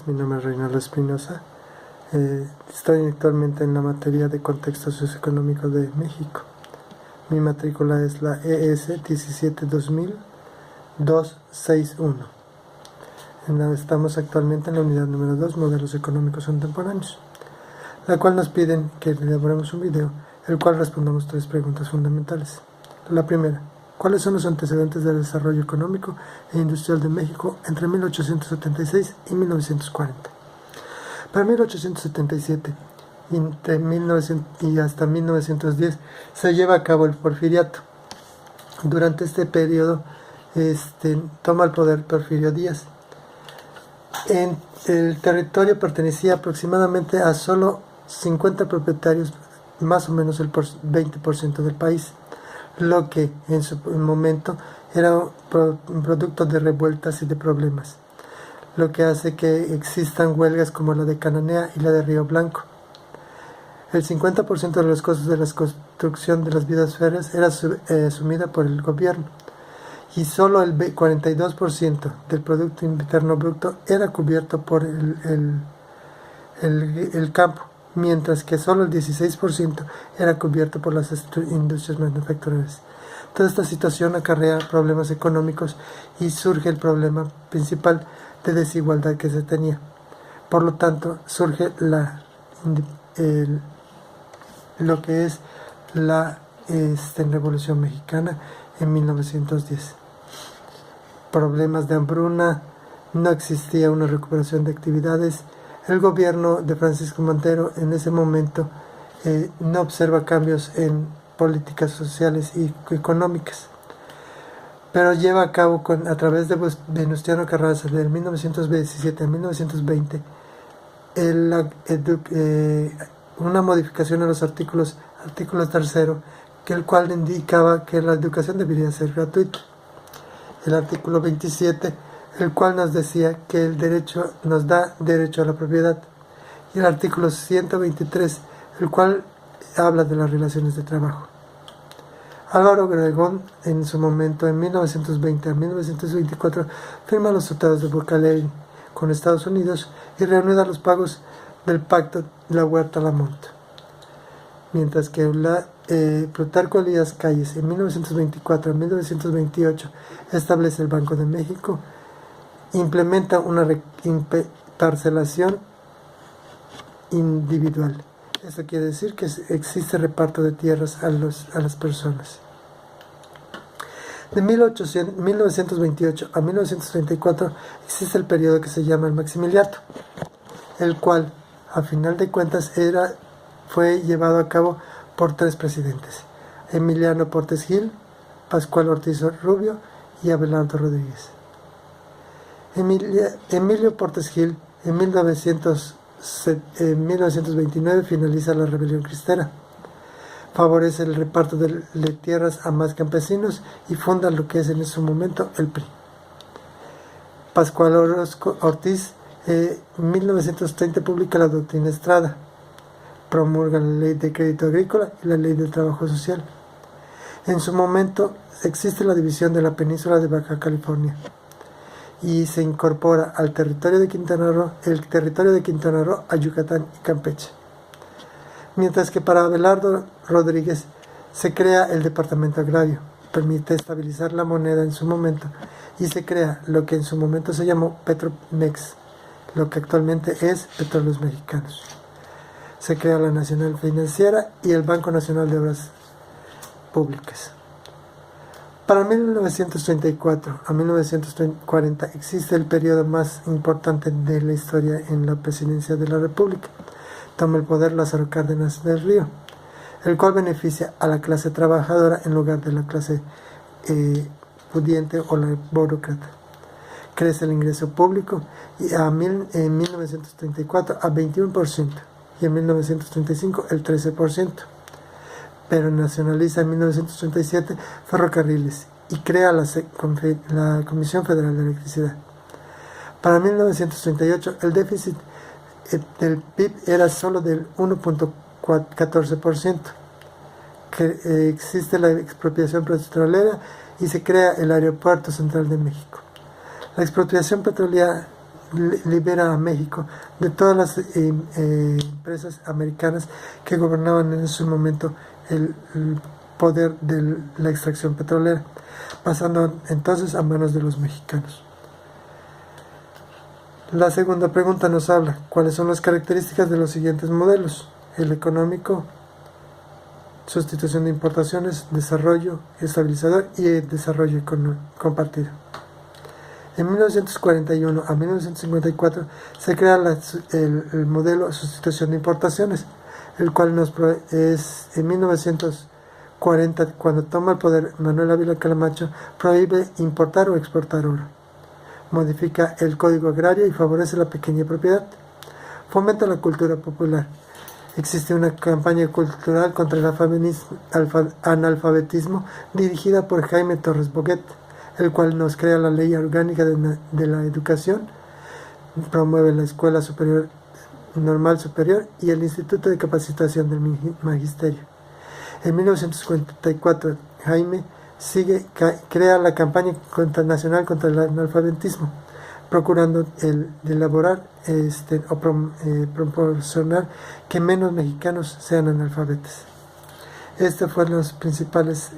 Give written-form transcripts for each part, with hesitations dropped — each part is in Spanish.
Mi nombre es Reinaldo Espinosa. Estoy actualmente en la materia de contexto socioeconómico de México. Mi matrícula es la ES 17-2000-261. Estamos actualmente en la unidad número 2, modelos económicos contemporáneos, la cual nos piden que elaboremos un video, el cual respondamos 3 preguntas fundamentales. La primera: ¿cuáles son los antecedentes del desarrollo económico e industrial de México entre 1876 y 1940? Para 1877 y hasta 1910 se lleva a cabo el Porfiriato. Durante este periodo toma el poder Porfirio Díaz. El territorio pertenecía aproximadamente a solo 50 propietarios, más o menos el 20% del país, lo que en su momento era un producto de revueltas y de problemas, lo que hace que existan huelgas como la de Cananea y la de Río Blanco. El 50% de los costos de la construcción de las vías férreas era asumida por el gobierno, y solo el 42% del Producto Interno Bruto era cubierto por el campo, mientras que solo el 16% era cubierto por las industrias manufactureras. Toda esta situación acarrea problemas económicos y surge el problema principal de desigualdad que se tenía. Por lo tanto, surge lo que es la Revolución Mexicana en 1910. Problemas de hambruna, no existía una recuperación de actividades. El gobierno de Francisco Montero en ese momento no observa cambios en políticas sociales y económicas, pero lleva a cabo a través de Venustiano Carranza de 1917 a 1920 una modificación en los artículo 3, el cual indicaba que la educación debería ser gratuita. El artículo 27, el cual nos decía que el derecho nos da derecho a la propiedad, y el artículo 123, el cual habla de las relaciones de trabajo. Álvaro Obregón, en su momento, en 1920 a 1924, firma los tratados de Bucareli con Estados Unidos y reanuda los pagos del Pacto de la Huerta-Lamont. Mientras que Plutarco Elías Calles, en 1924 a 1928, establece el Banco de México, implementa una parcelación individual. Esto quiere decir que existe reparto de tierras a las personas. De 1928 a 1934 existe el periodo que se llama el Maximiliato, el cual, a final de cuentas, fue llevado a cabo por 3 presidentes: Emiliano Portes Gil, Pascual Ortiz Rubio y Abelardo Rodríguez. Emilio Portes Gil, en 1929, finaliza la rebelión cristera, favorece el reparto de tierras a más campesinos y funda lo que es en ese momento el PRI. Pascual Ortiz, en 1930, publica la Doctrina Estrada, promulga la Ley de Crédito Agrícola y la Ley del Trabajo Social. En su momento existe la división de la península de Baja California y se incorpora al territorio de Quintana Roo, a Yucatán y Campeche. Mientras que para Abelardo Rodríguez se crea el Departamento Agrario, permite estabilizar la moneda en su momento, y se crea lo que en su momento se llamó Petromex, lo que actualmente es Petróleos Mexicanos. Se crea la Nacional Financiera y el Banco Nacional de Obras Públicas. Para 1934 a 1940 existe el periodo más importante de la historia en la presidencia de la República. Toma el poder Lázaro Cárdenas del Río, el cual beneficia a la clase trabajadora en lugar de la clase pudiente o la burócrata. Crece el ingreso público en 1934 a 21% y en 1935 el 13%. Pero nacionaliza en 1937 ferrocarriles y crea la Comisión Federal de Electricidad. Para 1938 el déficit del PIB era solo del 1.14%. Existe la expropiación petrolera y se crea el Aeropuerto Central de México. La expropiación petrolera libera a México de todas las empresas americanas que gobernaban en ese momento el poder de la extracción petrolera, pasando entonces a manos de los mexicanos. La segunda pregunta nos habla cuáles son las características de los siguientes modelos: el económico, sustitución de importaciones, desarrollo estabilizador y el desarrollo compartido. En 1941 a 1954 se crea el modelo sustitución de importaciones, el cual es en 1940, cuando toma el poder Manuel Ávila Camacho, prohíbe importar o exportar oro. Modifica el Código Agrario y favorece la pequeña propiedad. Fomenta la cultura popular. Existe una campaña cultural contra el analfabetismo dirigida por Jaime Torres Boguet, el cual nos crea la Ley Orgánica de la Educación, promueve la Escuela Superior Normal Superior y el Instituto de Capacitación del Magisterio. En 1954, Jaime crea la campaña nacional contra el analfabetismo, procurando elaborar proporcionar que menos mexicanos sean analfabetos. Estos fueron los principales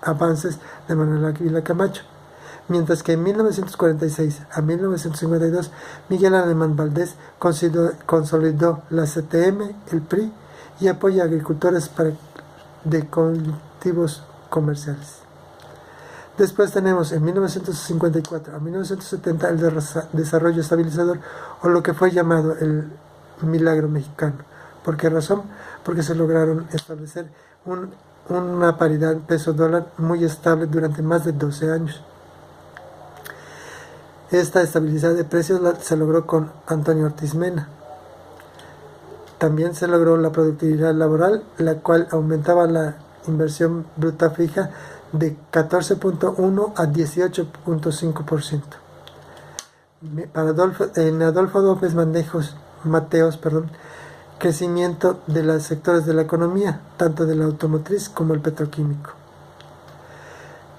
avances de Manuel Ávila Camacho. Mientras que en 1946 a 1952 Miguel Alemán Valdés consolidó la CTM, el PRI, y apoya a agricultores de cultivos comerciales. Después tenemos en 1954 a 1970 el desarrollo estabilizador, o lo que fue llamado el milagro mexicano. ¿Por qué razón? Porque se lograron establecer una paridad peso-dólar muy estable durante más de 12 años. Esta estabilidad de precios se logró con Antonio Ortiz Mena. También se logró la productividad laboral, la cual aumentaba la inversión bruta fija de 14.1 a 18.5%. En Adolfo López Mateos, crecimiento de los sectores de la economía, tanto de la automotriz como el petroquímico.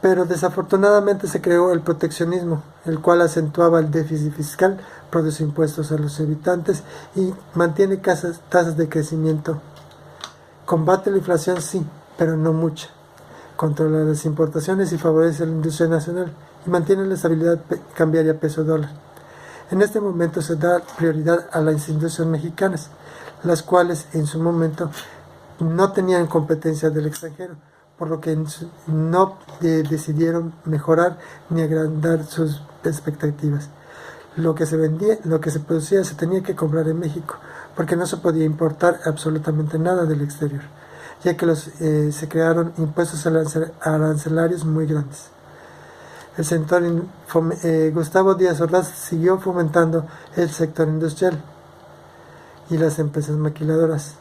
Pero desafortunadamente se creó el proteccionismo, el cual acentuaba el déficit fiscal, produce impuestos a los habitantes y mantiene tasas de crecimiento. Combate la inflación, sí, pero no mucha. Controla las importaciones y favorece la industria nacional y mantiene la estabilidad cambiaria peso-dólar. En este momento se da prioridad a las industrias mexicanas, las cuales en su momento no tenían competencia del extranjero, por lo que no decidieron mejorar ni agrandar sus expectativas. Lo que se vendía, lo que se producía, se tenía que comprar en México, porque no se podía importar absolutamente nada del exterior, ya que se crearon impuestos arancelarios muy grandes. El sector Gustavo Díaz Ordaz siguió fomentando el sector industrial y las empresas maquiladoras,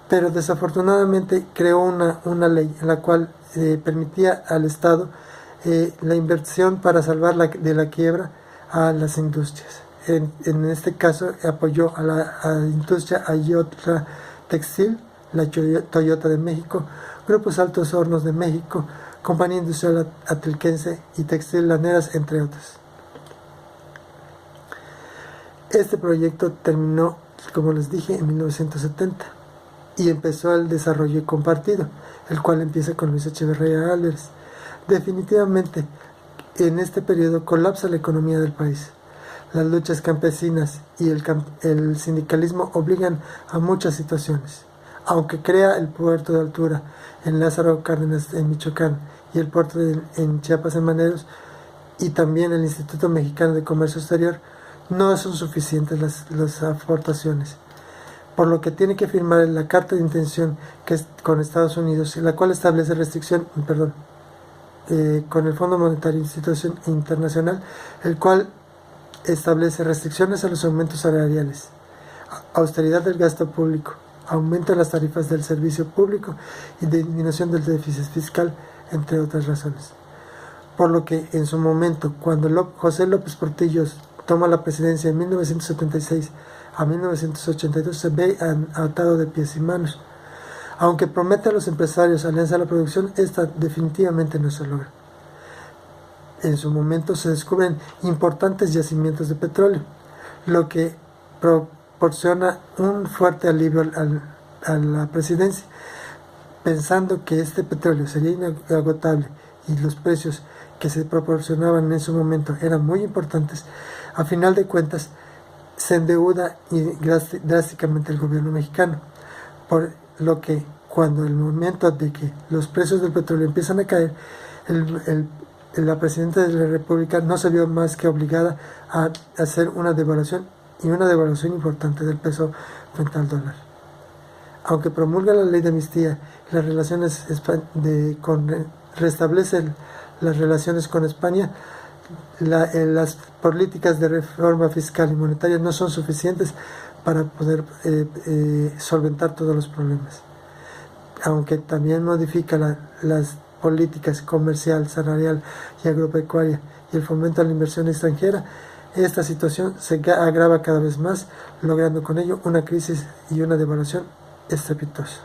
pero desafortunadamente creó una ley en la cual permitía al Estado la inversión para salvar de la quiebra a las industrias. En este caso apoyó a la industria Ayotla Textil, la Toyota de México, Grupos Altos Hornos de México, Compañía Industrial Atlquense y Textil Laneras, entre otros. Este proyecto terminó, como les dije, en 1970 y empezó el desarrollo compartido, el cual empieza con Luis Echeverría Álvarez. Definitivamente, en este periodo colapsa la economía del país. Las luchas campesinas y el sindicalismo obligan a muchas situaciones. Aunque crea el puerto de altura en Lázaro Cárdenas en Michoacán y el puerto en Chiapas en Maneros y también el Instituto Mexicano de Comercio Exterior, no son suficientes las aportaciones, por lo que tiene que firmar la carta de intención con Estados Unidos, la cual establece con el Fondo Monetario Internacional, el cual establece restricciones a los aumentos salariales, austeridad del gasto público, aumento de las tarifas del servicio público y disminución del déficit fiscal, entre otras razones. Por lo que en su momento, cuando José López Portillo toma la presidencia en 1976 a 1982, se ve atado de pies y manos. Aunque promete a los empresarios alianza a la producción, esta definitivamente no se logra. en su momento se descubren importantes yacimientos de petróleo, lo que proporciona un fuerte alivio a la presidencia, pensando que este petróleo sería inagotable y los precios que se proporcionaban en su momento eran muy importantes. A final de cuentas se endeuda drásticamente el gobierno mexicano, por lo que cuando el momento de que los precios del petróleo empiezan a caer, la presidenta de la República no se vio más que obligada a hacer una devaluación, y una devaluación importante del peso frente al dólar. Aunque promulga la ley de amnistía, las relaciones restablece las relaciones con España, las políticas de reforma fiscal y monetaria no son suficientes para poder solventar todos los problemas. Aunque también modifica las políticas comercial, salarial y agropecuaria y el fomento a la inversión extranjera, esta situación se agrava cada vez más, logrando con ello una crisis y una devaluación estrepitosa.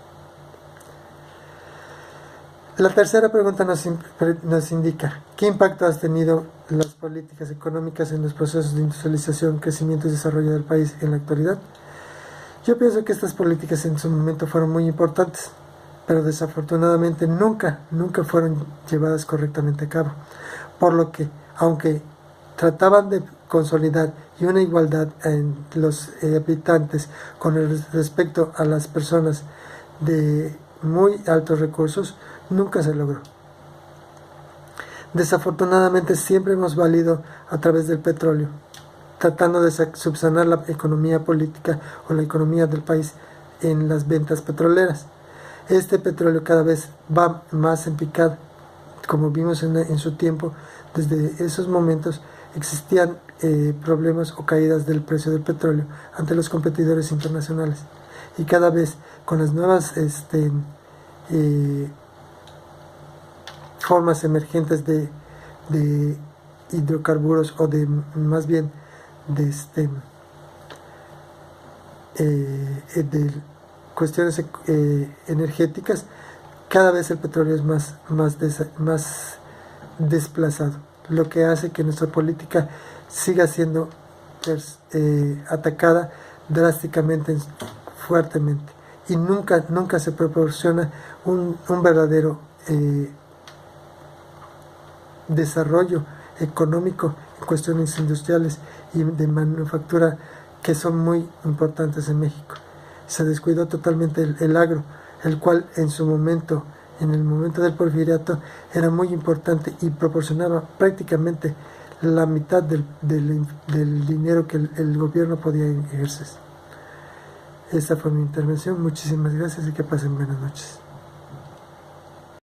La tercera pregunta nos indica: ¿qué impacto han tenido las políticas económicas en los procesos de industrialización, crecimiento y desarrollo del país en la actualidad? Yo pienso que estas políticas en su momento fueron muy importantes, pero desafortunadamente nunca fueron llevadas correctamente a cabo, por lo que, aunque trataban de consolidar y una igualdad en los habitantes con respecto a las personas de muy altos recursos, nunca se logró. Desafortunadamente siempre hemos valido a través del petróleo, tratando de subsanar la economía política o la economía del país en las ventas petroleras. Este petróleo cada vez va más en picada, como vimos en su tiempo. Desde esos momentos existían problemas o caídas del precio del petróleo ante los competidores internacionales, y cada vez con las nuevas formas emergentes de hidrocarburos, o de más bien de cuestiones energéticas, cada vez el petróleo es más desplazado, lo que hace que nuestra política siga siendo atacada drásticamente, fuertemente, y nunca se proporciona un verdadero desarrollo económico en cuestiones industriales y de manufactura, que son muy importantes en México. Se descuidó totalmente el agro, el cual en su momento, en el momento del porfiriato, era muy importante y proporcionaba prácticamente la mitad del dinero que el gobierno podía ejercer. Esta fue mi intervención. Muchísimas gracias y que pasen buenas noches.